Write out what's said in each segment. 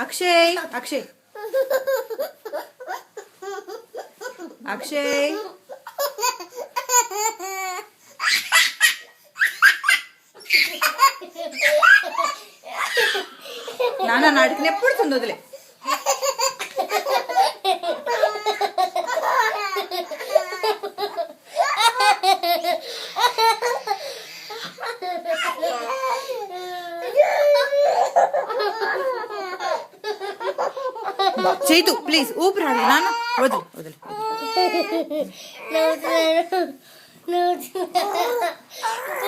అక్షయ్ అక్షయ్ అక్షయ్ నాన్న నాటికి ఎప్పుడు వదిలే. చైతు ప్లీజ్ ఊపిరాడు నాన్న, వదిలే వదిలే.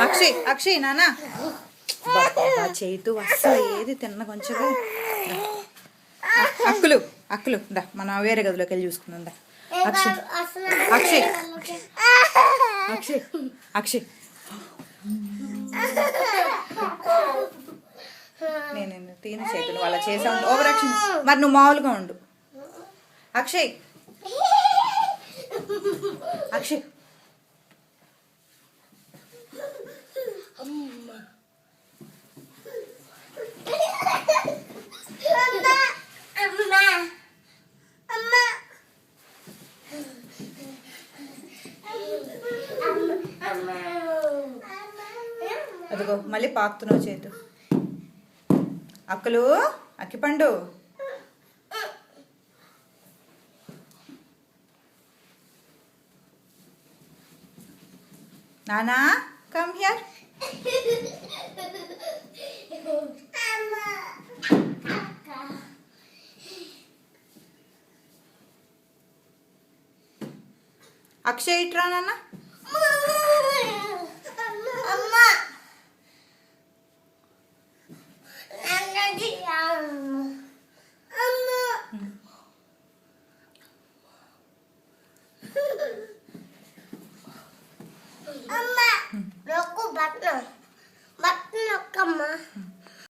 అక్షయ్ అక్షయ్ నాన్న చైతు అస్సలు ఏది తిన్న కొంచెం. అక్కులు అక్కులు దా, మనం వేరే గదిలోకి వెళ్ళి చూసుకుందాం దా. అక్షయ్ అక్షయ్ అక్షయ్ అక్షయ్ నేను తీని చేతులు వాళ్ళ చేసా ఉండు ఓవర్ యాక్షన్. మరి నువ్వు మామూలుగా ఉండు అక్షయ్. అక్షయ్ అదిగో మళ్ళీ పాకుతున్నావు చేతు. అక్కలు అక్కిపండు నానా కమ్ హియర్. అక్షయ్ ఇట్రా నాన్న. Aku batna, batna kama.